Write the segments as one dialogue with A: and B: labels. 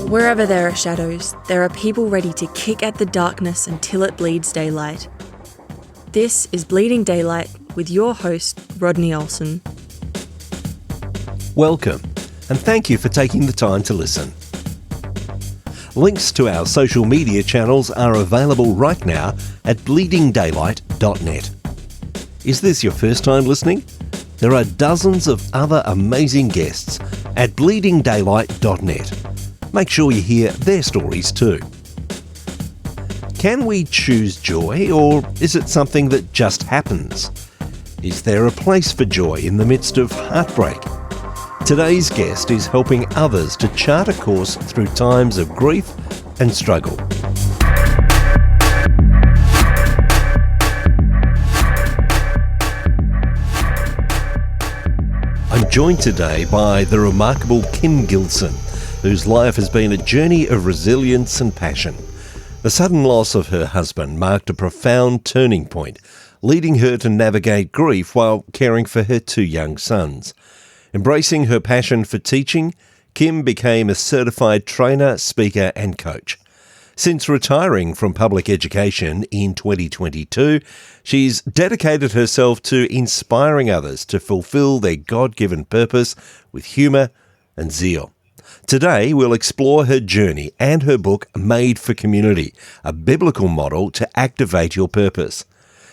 A: Wherever there are shadows, there are people ready to kick at the darkness until it bleeds daylight. This is Bleeding Daylight with your host, Rodney Olsen.
B: Welcome, and thank you for taking the time to listen. Links to our social media channels are available right now at bleedingdaylight.net. Is this your first time listening? There are dozens of other amazing guests at bleedingdaylight.net. Make sure you hear their stories too. Can we choose joy, or is it something that just happens? Is there a place for joy in the midst of heartbreak? Today's guest is helping others to chart a course through times of grief and struggle. I'm joined today by the remarkable Kim Gilson, whose life has been a journey of resilience and passion. The sudden loss of her husband marked a profound turning point, leading her to navigate grief while caring for her two young sons. Embracing her passion for teaching, Kim became a certified trainer, speaker and coach. Since retiring from public education in 2022, she's dedicated herself to inspiring others to fulfill their God-given purpose with humour and zeal. Today, we'll explore her journey and her book, Made for Community, a biblical model to activate your purpose.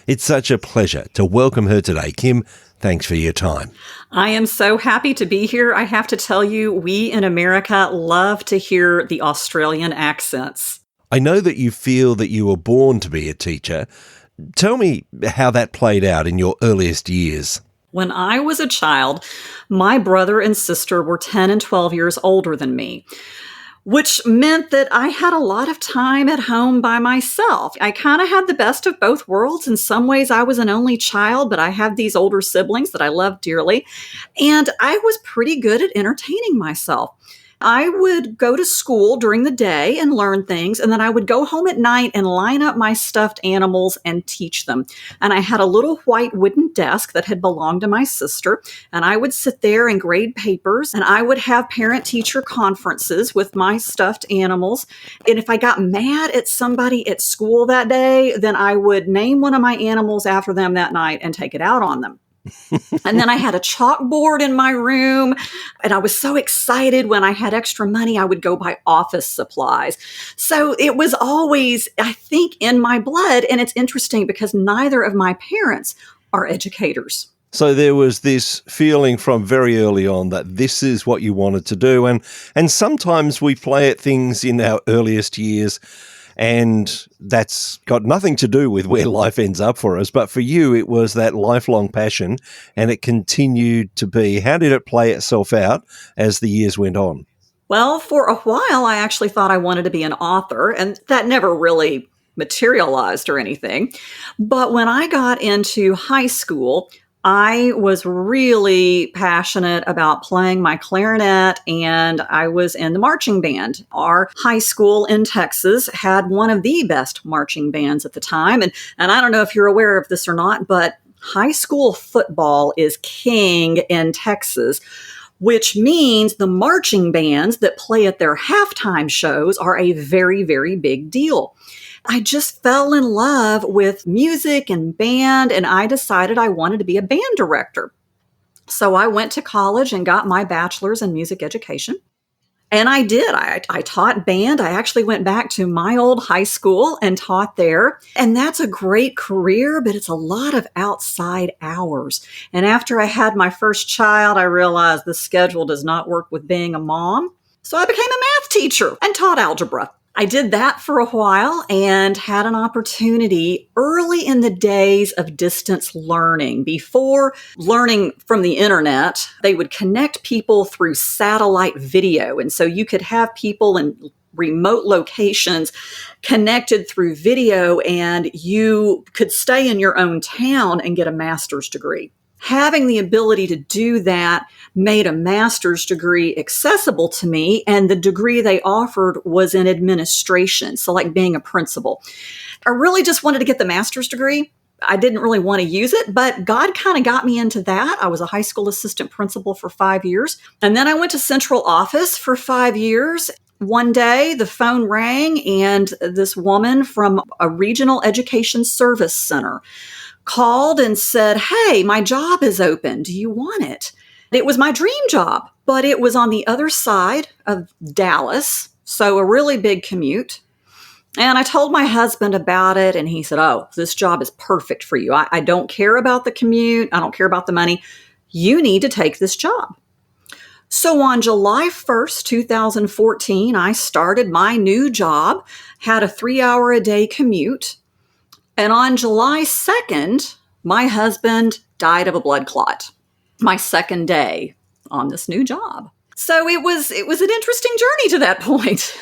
B: It's such a pleasure to welcome her today. Kim, thanks for your time.
C: I am so happy to be here. I have to tell you, we in America love to hear the Australian accents.
B: I know that you feel that you were born to be a teacher. Tell me how that played out in your earliest years.
C: When I was a child, my brother and sister were 10 and 12 years older than me, which meant that I had a lot of time at home by myself. I kind of had the best of both worlds. In some ways, I was an only child, but I had these older siblings that I loved dearly, and I was pretty good at entertaining myself. I would go to school during the day and learn things, and then I would go home at night and line up my stuffed animals and teach them. And I had a little white wooden desk that had belonged to my sister, and I would sit there and grade papers, and I would have parent-teacher conferences with my stuffed animals. And if I got mad at somebody at school that day, then I would name one of my animals after them that night and take it out on them. And then I had a chalkboard in my room, and I was so excited when I had extra money, I would go buy office supplies. So it was always, I think, in my blood. And it's interesting because neither of my parents are educators.
B: So there was this feeling from very early on that this is what you wanted to do. And sometimes we play at things in our earliest years, and that's got nothing to do with where life ends up for us. But for you, it was that lifelong passion, and it continued to be. How did it play itself out as the years went on?
C: Well, for a while, I actually thought I wanted to be an author, and that never really materialized or anything. But when I got into high school, I was really passionate about playing my clarinet, and I was in the marching band. Our high school in Texas had one of the best marching bands at the time. And I don't know if you're aware of this or not, but high school football is king in Texas, which means the marching bands that play at their halftime shows are a very, very big deal. I just fell in love with music and band, and I decided I wanted to be a band director. So I went to college and got my bachelor's in music education. And I did. I taught band. I actually went back to my old high school and taught there. And that's a great career, but it's a lot of outside hours. And after I had my first child, I realized the schedule does not work with being a mom. So I became a math teacher and taught algebra. I did that for a while and had an opportunity early in the days of distance learning. Before learning from the internet, they would connect people through satellite video. And so you could have people in remote locations connected through video, and you could stay in your own town and get a master's degree. Having the ability to do that made a master's degree accessible to me, and the degree they offered was in administration, so like being a principal. I really just wanted to get the master's degree. I didn't really want to use it, but God kind of got me into that. I was a high school assistant principal for 5 years, and then I went to central office for 5 years. One day, the phone rang, and this woman from a regional education service center called and said, "Hey, my job is open. Do you want it?" It was my dream job, but it was on the other side of Dallas, so a really big commute. And I told my husband about it, and he said, "Oh, this job is perfect for you. I don't care about the commute. I don't care about the money. You need to take this job." So on July 1st, 2014, I started my new job, had a 3-hour a day commute. And on July 2nd, my husband died of a blood clot, my second day on this new job. So it was an interesting journey to that point.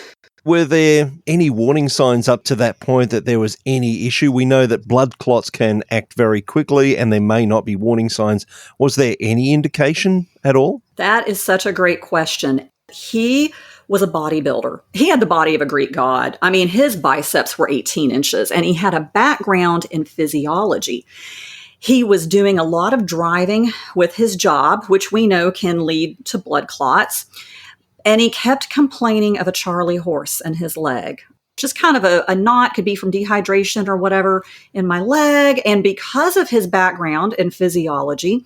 B: Were there any warning signs up to that point that there was any issue? We know that blood clots can act very quickly and there may not be warning signs. Was there any indication at all?
C: That is such a great question. He was a bodybuilder. He had the body of a Greek god. I mean, his biceps were 18 inches, and he had a background in physiology. He was doing a lot of driving with his job, which we know can lead to blood clots. And he kept complaining of a Charlie horse in his leg. Just kind of a knot, could be from dehydration or whatever, in my leg. And because of his background in physiology,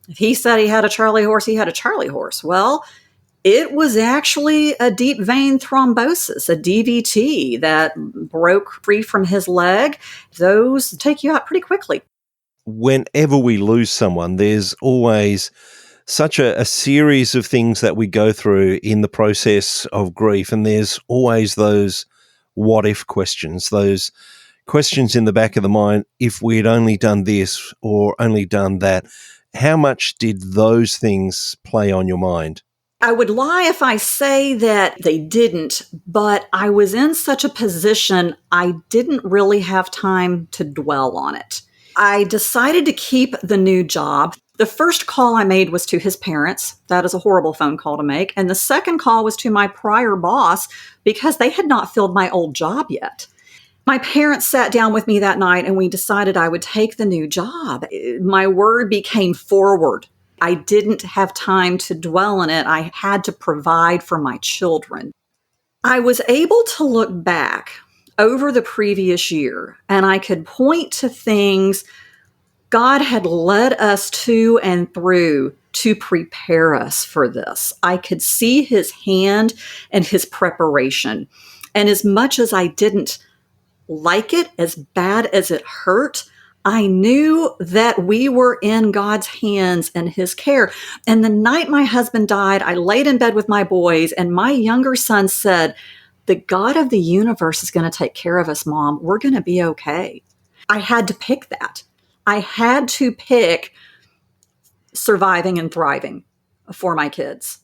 C: if he said he had a Charlie horse, he had a Charlie horse. Well, it was actually a deep vein thrombosis, a DVT that broke free from his leg. Those take you out pretty quickly.
B: Whenever we lose someone, there's always such a series of things that we go through in the process of grief. And there's always those what if questions, those questions in the back of the mind, if we had only done this or only done that. How much did those things play on your mind?
C: I would lie if I say that they didn't, but I was in such a position I didn't really have time to dwell on it. I decided to keep the new job. The first call I made was to his parents. That is a horrible phone call to make. And the second call was to my prior boss because they had not filled my old job yet. My parents sat down with me that night and we decided I would take the new job. My word became forward. I didn't have time to dwell on it. I had to provide for my children. I was able to look back over the previous year and I could point to things God had led us to and through to prepare us for this. I could see his hand and his preparation. And as much as I didn't like it, as bad as it hurt, I knew that we were in God's hands and his care. And the night my husband died, I laid in bed with my boys, and my younger son said, "The God of the universe is going to take care of us, Mom. We're going to be okay." I had to pick that. I had to pick surviving and thriving for my kids.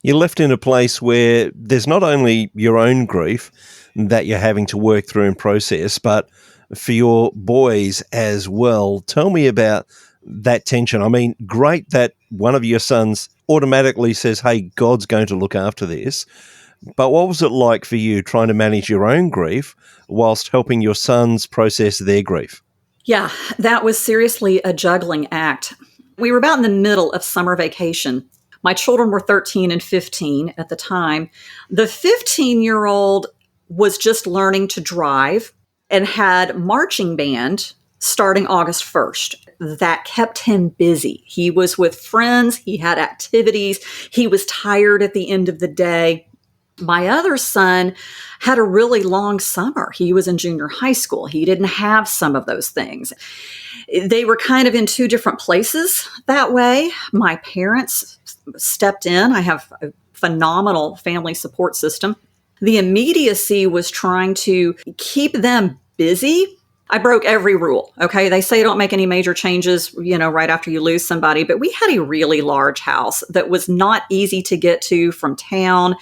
B: You're left in a place where there's not only your own grief that you're having to work through and process, but for your boys as well. Tell me about that tension. I mean, great that one of your sons automatically says, "Hey, God's going to look after this." But what was it like for you trying to manage your own grief whilst helping your sons process their grief?
C: Yeah, that was seriously a juggling act. We were about in the middle of summer vacation. My children were 13 and 15 at the time. The 15-year-old was just learning to drive and had marching band starting August 1st. That kept him busy. He was with friends. He had activities. He was tired at the end of the day. My other son had a really long summer. He was in junior high school. He didn't have some of those things. They were kind of in two different places that way. My parents stepped in. I have a phenomenal family support system. The immediacy was trying to keep them busy. I broke every rule, okay? They say don't make any major changes, right after you lose somebody. But we had a really large house that was not easy to get to from town.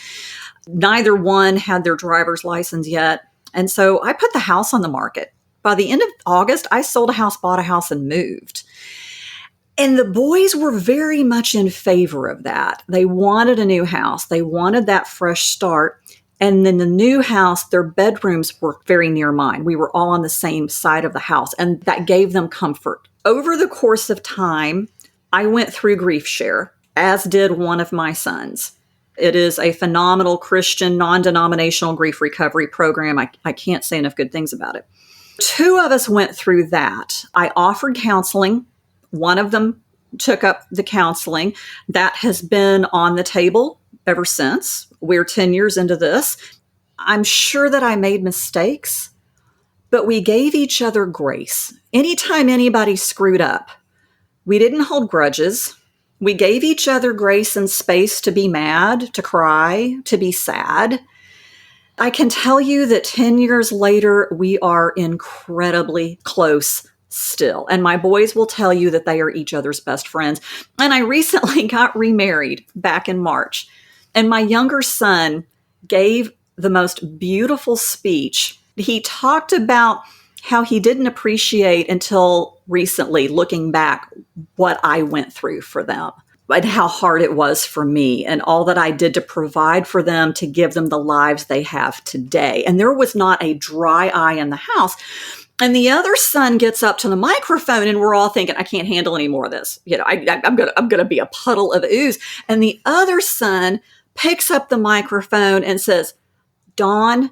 C: Neither one had their driver's license yet. And so I put the house on the market. By the end of August, I sold a house, bought a house, and moved. And the boys were very much in favor of that. They wanted a new house. They wanted that fresh start. And then the new house, their bedrooms were very near mine. We were all on the same side of the house, and that gave them comfort. Over the course of time, I went through grief share, as did one of my sons. It is a phenomenal Christian, non-denominational grief recovery program. I can't say enough good things about it. Two of us went through that. I offered counseling. One of them took up the counseling. That has been on the table ever since. We're 10 years into this. I'm sure that I made mistakes, but we gave each other grace. Anytime anybody screwed up, we didn't hold grudges. We gave each other grace and space to be mad, to cry, to be sad. I can tell you that 10 years later, we are incredibly close still. And my boys will tell you that they are each other's best friends. And I recently got remarried back in March. And my younger son gave the most beautiful speech. He talked about how he didn't appreciate until recently, looking back, what I went through for them and how hard it was for me and all that I did to provide for them, to give them the lives they have today. And there was not a dry eye in the house. And the other son gets up to the microphone and we're all thinking, I can't handle any more of this. I'm gonna be a puddle of ooze. And the other son picks up the microphone and says, Dawn,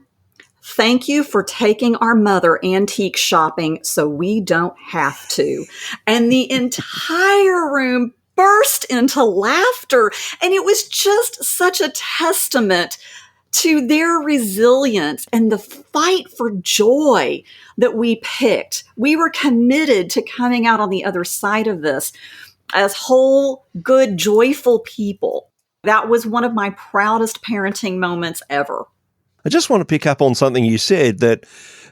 C: thank you for taking our mother antique shopping so we don't have to. And the entire room burst into laughter. And it was just such a testament to their resilience and the fight for joy that we picked. We were committed to coming out on the other side of this as whole, good, joyful people. That was one of my proudest parenting moments ever.
B: I just want to pick up on something you said, that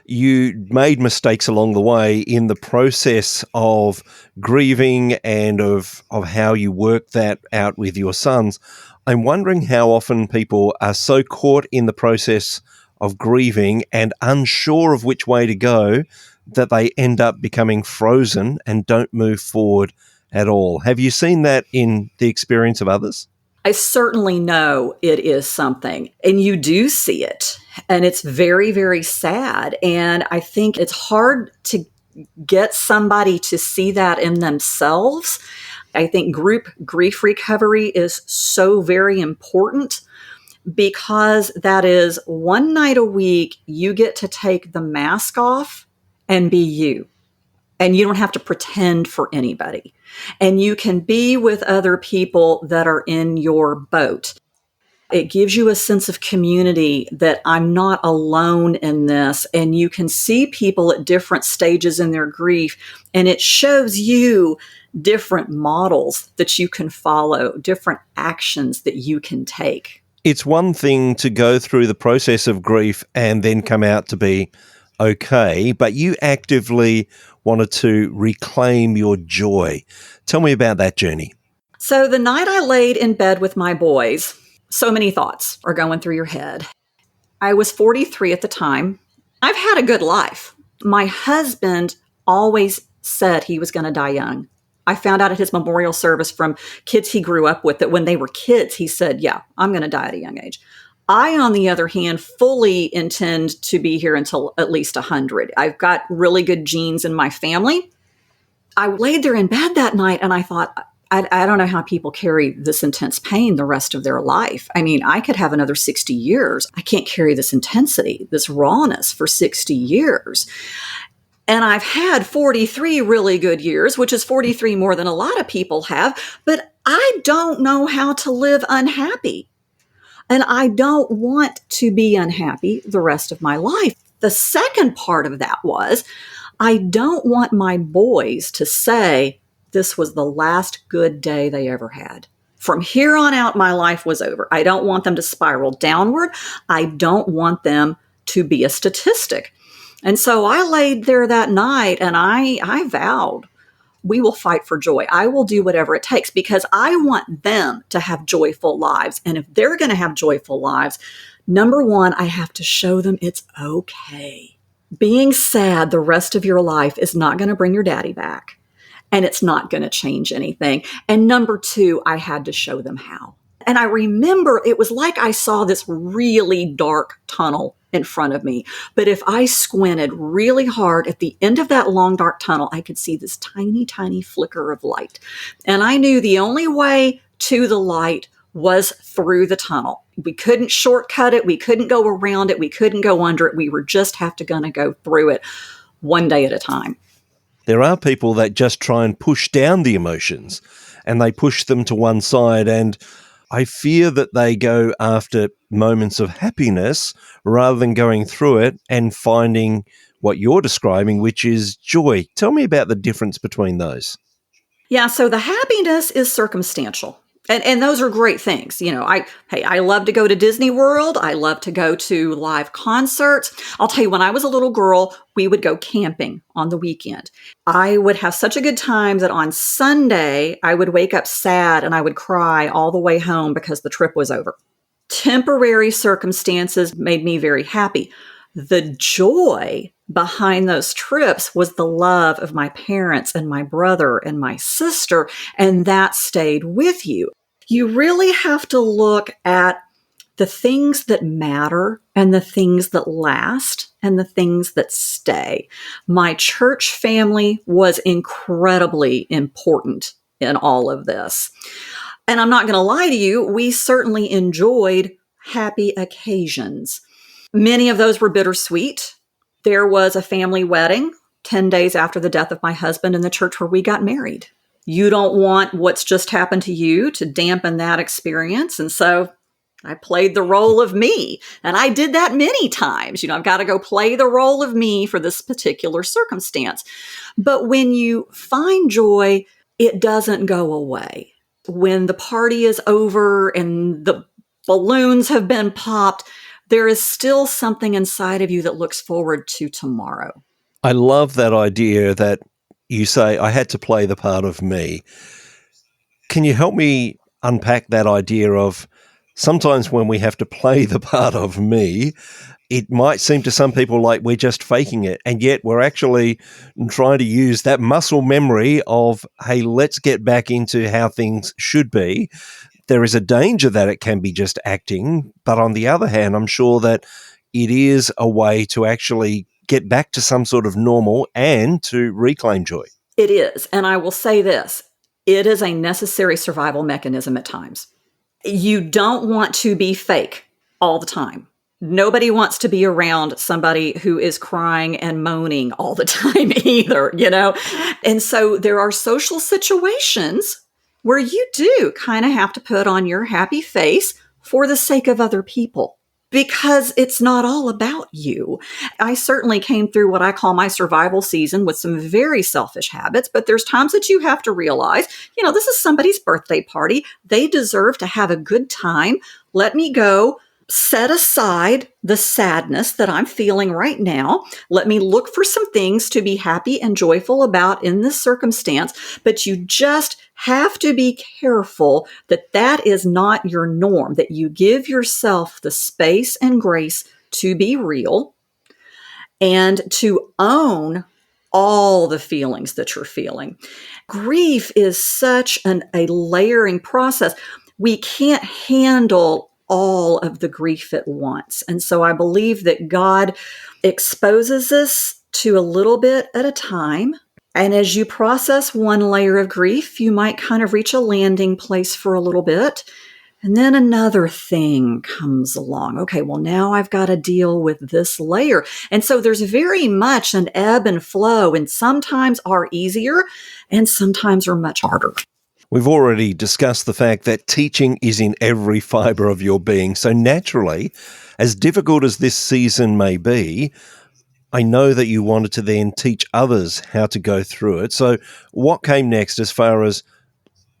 B: you made mistakes along the way in the process of grieving and of how you worked that out with your sons. I'm wondering how often people are so caught in the process of grieving and unsure of which way to go that they end up becoming frozen and don't move forward at all. Have you seen that in the experience of others?
C: I certainly know it is something, and you do see it, and it's very, very sad. And I think it's hard to get somebody to see that in themselves. I think group grief recovery is so very important because that is one night a week you get to take the mask off and be you. And you don't have to pretend for anybody. And you can be with other people that are in your boat. It gives you a sense of community that I'm not alone in this. And you can see people at different stages in their grief. And it shows you different models that you can follow, different actions that you can take.
B: It's one thing to go through the process of grief and then come out to be okay, but you actively wanted to reclaim your joy. Tell me about that journey.
C: So the night I laid in bed with my boys, so many thoughts are going through your head. I was 43 at the time. I've had a good life. My husband always said he was going to die young. I found out at his memorial service from kids he grew up with that when they were kids, he said, yeah, I'm going to die at a young age. I, on the other hand, fully intend to be here until at least 100. I've got really good genes in my family. I laid there in bed that night and I thought, I don't know how people carry this intense pain the rest of their life. I mean, I could have another 60 years. I can't carry this intensity, this rawness for 60 years. And I've had 43 really good years, which is 43 more than a lot of people have, but I don't know how to live unhappy. And I don't want to be unhappy the rest of my life. The second part of that was, I don't want my boys to say this was the last good day they ever had. From here on out, my life was over. I don't want them to spiral downward. I don't want them to be a statistic. And so I laid there that night and I vowed, we will fight for joy. I will do whatever it takes because I want them to have joyful lives. And if they're going to have joyful lives, number one, I have to show them it's okay. Being sad the rest of your life is not going to bring your daddy back. And it's not going to change anything. And number two, I had to show them how. And I remember it was like I saw this really dark tunnel in front of me. But if I squinted really hard at the end of that long, dark tunnel, I could see this tiny, tiny flicker of light. And I knew the only way to the light was through the tunnel. We couldn't shortcut it. We couldn't go around it. We couldn't go under it. We were just going to go through it one day at a time.
B: There are people that just try and push down the emotions and they push them to one side. And I fear that they go after moments of happiness rather than going through it and finding what you're describing, which is joy. Tell me about the difference between those.
C: Yeah, so the happiness is circumstantial. And those are great things. I love to go to Disney World. I love to go to live concerts. I'll tell you, when I was a little girl, we would go camping on the weekend. I would have such a good time that on Sunday, I would wake up sad and I would cry all the way home because the trip was over. Temporary circumstances made me very happy. The joy behind those trips was the love of my parents and my brother and my sister, and that stayed with you. You really have to look at the things that matter and the things that last and the things that stay. My church family was incredibly important in all of this. And I'm not going to lie to you, we certainly enjoyed happy occasions. Many of those were bittersweet. There was a family wedding 10 days after the death of my husband in the church where we got married. You don't want what's just happened to you to dampen that experience. And so I played the role of me. And I did that many times. I've got to go play the role of me for this particular circumstance. But when you find joy, it doesn't go away. When the party is over and the balloons have been popped, there is still something inside of you that looks forward to tomorrow.
B: I love that idea that you say, I had to play the part of me. Can you help me unpack that idea of sometimes when we have to play the part of me, it might seem to some people like we're just faking it, and yet we're actually trying to use that muscle memory of, hey, let's get back into how things should be. There is a danger that it can be just acting, but on the other hand, I'm sure that it is a way to actually get back to some sort of normal and to reclaim joy.
C: It is. And I will say this, it is a necessary survival mechanism at times. You don't want to be fake all the time. Nobody wants to be around somebody who is crying and moaning all the time either, And so there are social situations where you do kind of have to put on your happy face for the sake of other people, because it's not all about you. I certainly came through what I call my survival season with some very selfish habits, but there's times that you have to realize, this is somebody's birthday party. They deserve to have a good time. Let me go set aside the sadness that I'm feeling right now. Let me look for some things to be happy and joyful about in this circumstance. But you just have to be careful that that is not your norm, that you give yourself the space and grace to be real and to own all the feelings that you're feeling. Grief is such a layering process. We can't handle all of the grief at once. And so I believe that God exposes us to a little bit at a time. And as you process one layer of grief, you might kind of reach a landing place for a little bit. And then another thing comes along. Okay, well, now I've got to deal with this layer. And so there's very much an ebb and flow, and sometimes are easier and sometimes are much harder.
B: We've already discussed the fact that teaching is in every fibre of your being. So naturally, as difficult as this season may be, I know that you wanted to then teach others how to go through it. So what came next as far as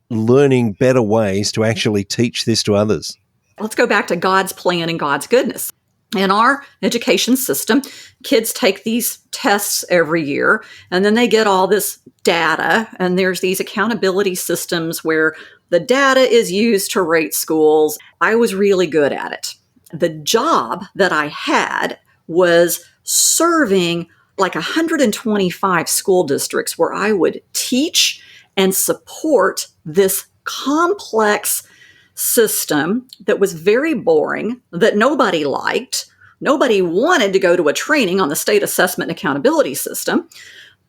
B: learning better ways to actually teach this to others?
C: Let's go back to God's plan and God's goodness. In our education system, kids take these tests every year, and then they get all this data, and there's these accountability systems where the data is used to rate schools. I was really good at it. The job that I had was serving like 125 school districts where I would teach and support this complex system that was very boring, that nobody liked. Nobody wanted to go to a training on the state assessment and accountability system.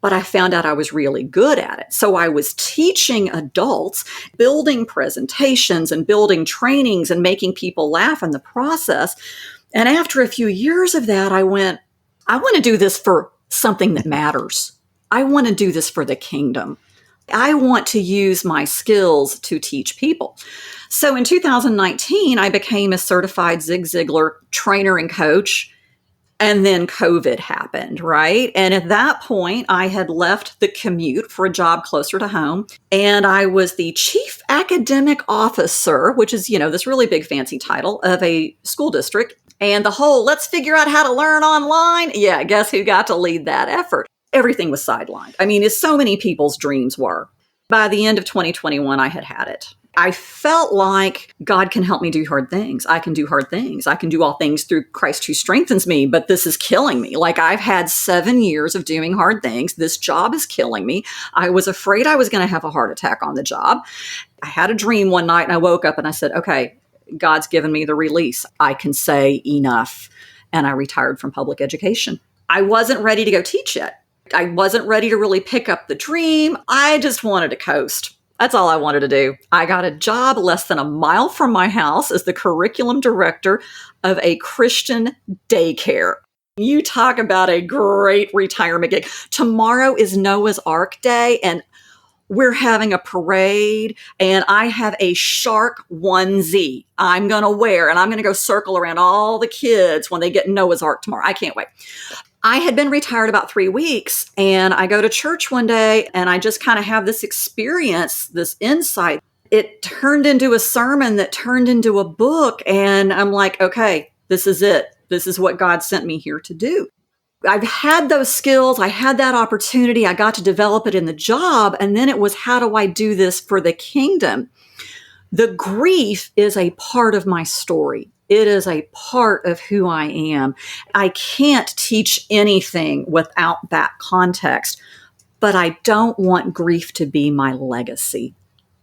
C: but I found out I was really good at it. So I was teaching adults, building presentations and building trainings and making people laugh in the process. And after a few years of that, I went, I want to do this for something that matters. I want to do this for the kingdom. I want to use my skills to teach people. So in 2019, I became a certified Zig Ziglar trainer and coach. And then COVID happened, right? And at that point, I had left the commute for a job closer to home. And I was the chief academic officer, which is, this really big fancy title of a school district. And the whole, let's figure out how to learn online. Yeah, guess who got to lead that effort? Everything was sidelined. I mean, as so many people's dreams were. By the end of 2021, I had it. I felt like God can help me do hard things. I can do hard things. I can do all things through Christ who strengthens me, but this is killing me. Like, I've had 7 years of doing hard things. This job is killing me. I was afraid I was going to have a heart attack on the job. I had a dream one night and I woke up and I said, okay, God's given me the release. I can say enough. And I retired from public education. I wasn't ready to go teach yet. I wasn't ready to really pick up the dream. I just wanted to coast. That's all I wanted to do. I got a job less than a mile from my house as the curriculum director of a Christian daycare. You talk about a great retirement gig. Tomorrow is Noah's Ark Day, and we're having a parade, and I have a shark onesie I'm going to wear, and I'm going to go circle around all the kids when they get Noah's Ark tomorrow. I can't wait. I had been retired about 3 weeks, and I go to church one day and I just kind of have this experience, this insight. It turned into a sermon that turned into a book. And I'm like, okay, this is it. This is what God sent me here to do. I've had those skills. I had that opportunity. I got to develop it in the job. And then it was, how do I do this for the kingdom? The grief is a part of my story. It is a part of who I am. I can't teach anything without that context, but I don't want grief to be my legacy.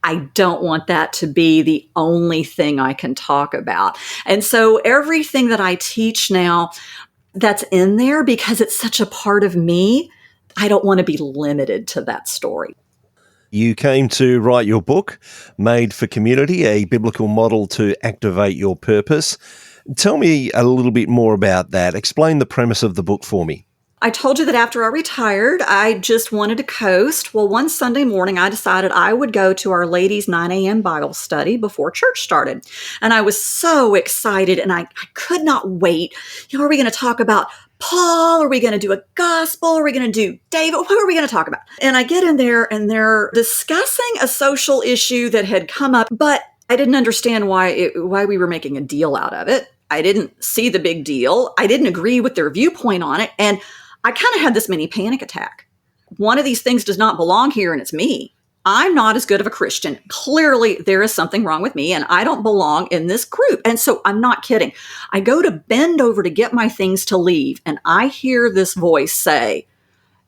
C: I don't want that to be the only thing I can talk about. And so everything that I teach now that's in there, because it's such a part of me, I don't want to be limited to that story.
B: You came to write your book, Made for Community, a biblical model to activate your purpose. Tell me a little bit more about that. Explain the premise of the book for me.
C: I told you that after I retired, I just wanted to coast. Well, one Sunday morning, I decided I would go to our ladies' 9 a.m. Bible study before church started. And I was so excited, and I could not wait. Are we going to talk about Paul? Are we going to do a gospel? Are we going to do David? What are we going to talk about? And I get in there and they're discussing a social issue that had come up, but I didn't understand why we were making a deal out of it. I didn't see the big deal. I didn't agree with their viewpoint on it. And I kind of had this mini panic attack. One of these things does not belong here, and it's me. I'm not as good of a Christian. Clearly, there is something wrong with me, and I don't belong in this group. And so I'm not kidding. I go to bend over to get my things to leave, and I hear this voice say,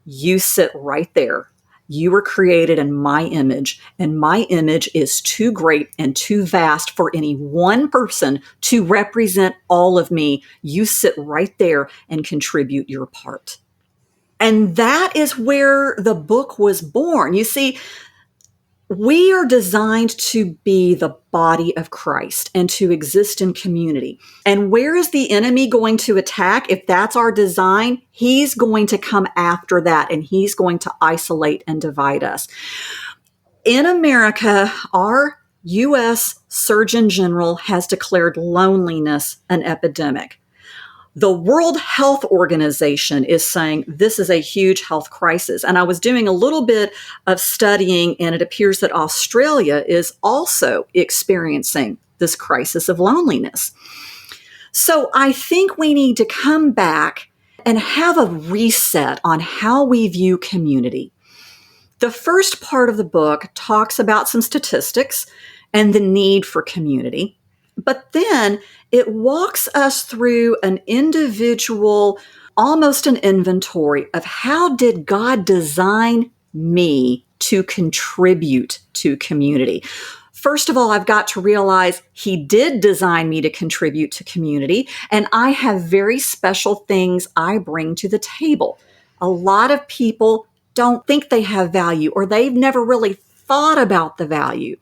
C: "You sit right there. You were created in my image, and my image is too great and too vast for any one person to represent all of me. You sit right there and contribute your part." And that is where the book was born. You see, we are designed to be the body of Christ and to exist in community. And where is the enemy going to attack? If that's our design, he's going to come after that, and he's going to isolate and divide us. In America, our U.S. Surgeon General has declared loneliness an epidemic. The World Health Organization is saying this is a huge health crisis. And I was doing a little bit of studying, and it appears that Australia is also experiencing this crisis of loneliness. So I think we need to come back and have a reset on how we view community. The first part of the book talks about some statistics and the need for community. But then it walks us through an individual, almost an inventory of how did God design me to contribute to community. First of all, I've got to realize he did design me to contribute to community, and I have very special things I bring to the table. A lot of people don't think they have value, or they've never really thought about the value.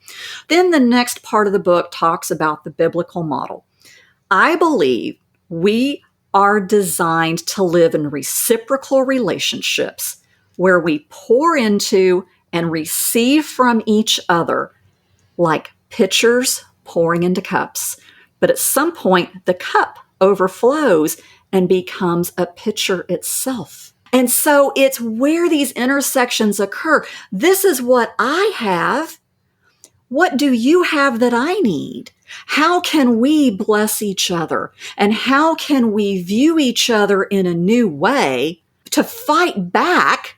C: Then the next part of the book talks about the biblical model. I believe we are designed to live in reciprocal relationships where we pour into and receive from each other like pitchers pouring into cups. But at some point, the cup overflows and becomes a pitcher itself. And so it's where these intersections occur. This is what I have. What do you have that I need? How can we bless each other? And how can we view each other in a new way to fight back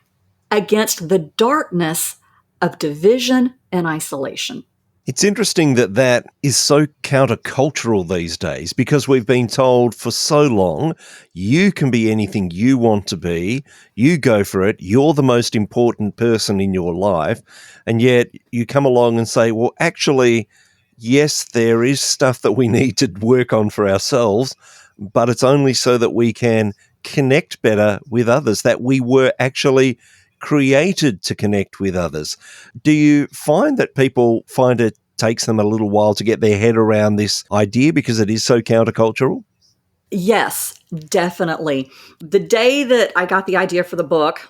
C: against the darkness of division and isolation?
B: It's interesting that that is so countercultural these days, because we've been told for so long, you can be anything you want to be, you go for it, you're the most important person in your life, and yet you come along and say, well, actually, yes, there is stuff that we need to work on for ourselves, but it's only so that we can connect better with others, that we were actually created to connect with others. Do you find that people find it takes them a little while to get their head around this idea because it is so countercultural?
C: Yes, definitely. The day that I got the idea for the book,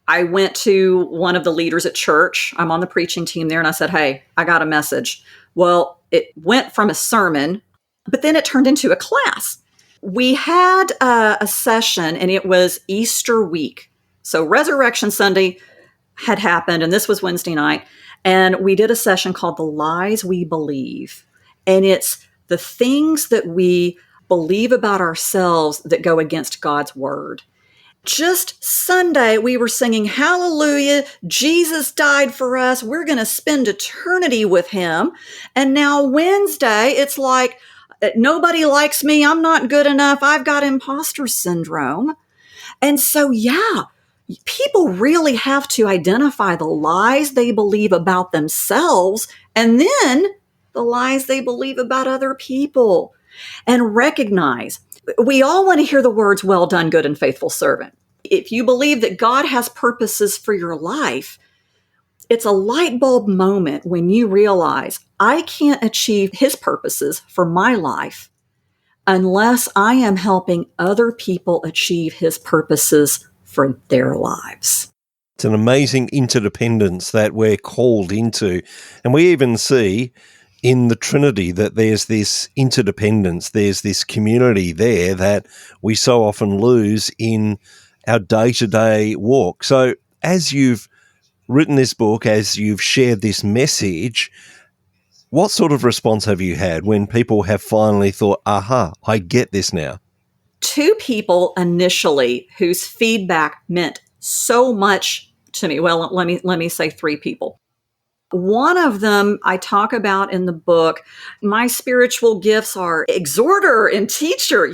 C: I went to one of the leaders at church. I'm on the preaching team there, and I said, hey, I got a message. Well, it went from a sermon, but then it turned into a class. We had a session, and it was Easter week. So Resurrection Sunday had happened, and this was Wednesday night, and we did a session called The Lies We Believe. And it's the things that we believe about ourselves that go against God's word. Just Sunday, we were singing, hallelujah, Jesus died for us. We're going to spend eternity with him. And now Wednesday, it's like, nobody likes me. I'm not good enough. I've got imposter syndrome. And so, yeah, people really have to identify the lies they believe about themselves and then the lies they believe about other people, and recognize we all want to hear the words, well done, good and faithful servant. If you believe that God has purposes for your life, it's a light bulb moment when you realize I can't achieve his purposes for my life unless I am helping other people achieve his purposes for their lives.
B: It's an amazing interdependence that we're called into. And we even see in the Trinity that there's this interdependence, there's this community there that we so often lose in our day-to-day walk. So as you've written this book, as you've shared this message, what sort of response have you had when people have finally thought, aha, I get this now?
C: 2 people initially whose feedback meant so much to me. Well, let me say 3 people. One of them I talk about in the book. My spiritual gifts are exhorter and teacher.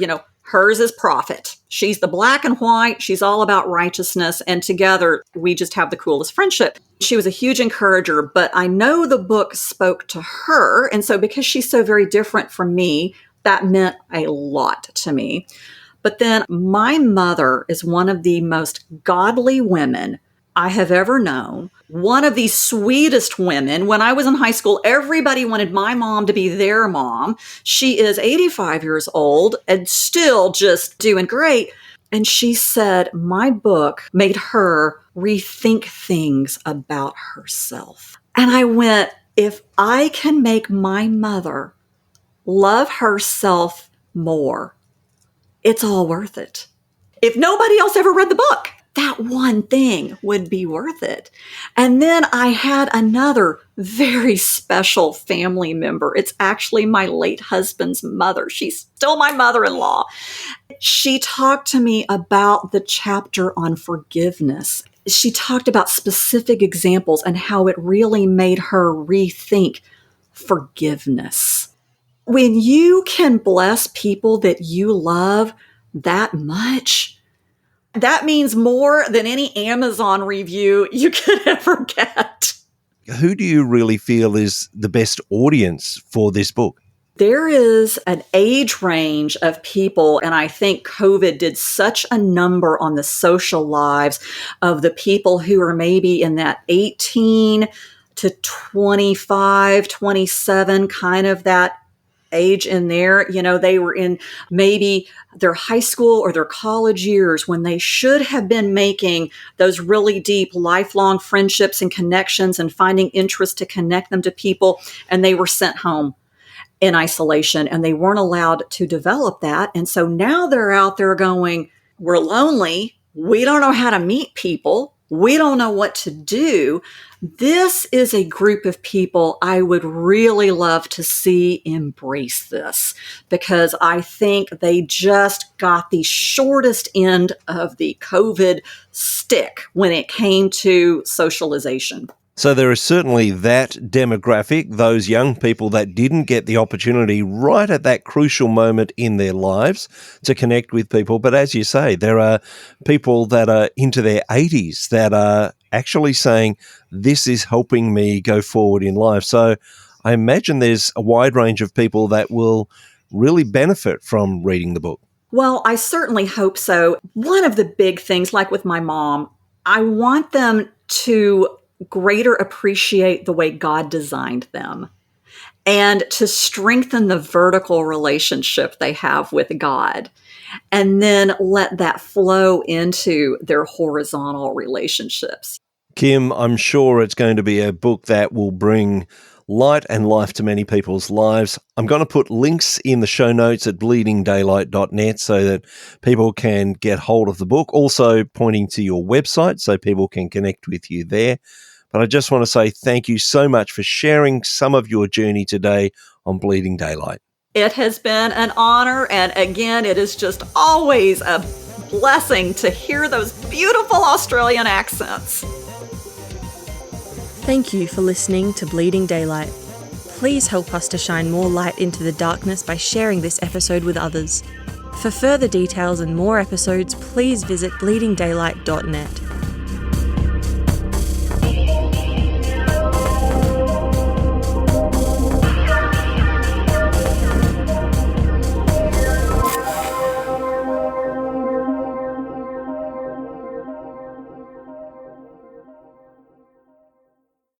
C: Hers is prophet. She's the black and white. She's all about righteousness. And together we just have the coolest friendship. She was a huge encourager, but I know the book spoke to her. And so because she's so very different from me, that meant a lot to me. But then my mother is one of the most godly women I have ever known. One of the sweetest women. When I was in high school, everybody wanted my mom to be their mom. She is 85 years old and still just doing great. And she said my book made her rethink things about herself. And I went, if I can make my mother love herself more, it's all worth it. If nobody else ever read the book, that one thing would be worth it. And then I had another very special family member. It's actually my late husband's mother. She's still my mother-in-law. She talked to me about the chapter on forgiveness. She talked about specific examples and how it really made her rethink forgiveness. When you can bless people that you love that much, that means more than any Amazon review you could ever get.
B: Who do you really feel is the best audience for this book?
C: There is an age range of people, and I think COVID did such a number on the social lives of the people who are maybe in that 18 to 25, 27, kind of that age in there. They were in maybe their high school or their college years when they should have been making those really deep, lifelong friendships and connections and finding interest to connect them to people, and they were sent home in isolation and they weren't allowed to develop that. And so now they're out there going, we're lonely. We don't know how to meet people. We don't know what to do. This is a group of people I would really love to see embrace this, because I think they just got the shortest end of the COVID stick when it came to socialization.
B: So there is certainly that demographic, those young people that didn't get the opportunity right at that crucial moment in their lives to connect with people. But as you say, there are people that are into their 80s that are actually saying, this is helping me go forward in life. So I imagine there's a wide range of people that will really benefit from reading the book.
C: Well, I certainly hope so. One of the big things, like with my mom, I want them to greater appreciate the way God designed them and to strengthen the vertical relationship they have with God, and then let that flow into their horizontal relationships.
B: Kim, I'm sure it's going to be a book that will bring light and life to many people's lives. I'm going to put links in the show notes at bleedingdaylight.net so that people can get hold of the book, also pointing to your website so people can connect with you there. But I just want to say thank you so much for sharing some of your journey today on Bleeding Daylight.
C: It has been an honor, and again, it is just always a blessing to hear those beautiful Australian accents.
A: Thank you for listening to Bleeding Daylight. Please help us to shine more light into the darkness by sharing this episode with others. For further details and more episodes, please visit bleedingdaylight.net.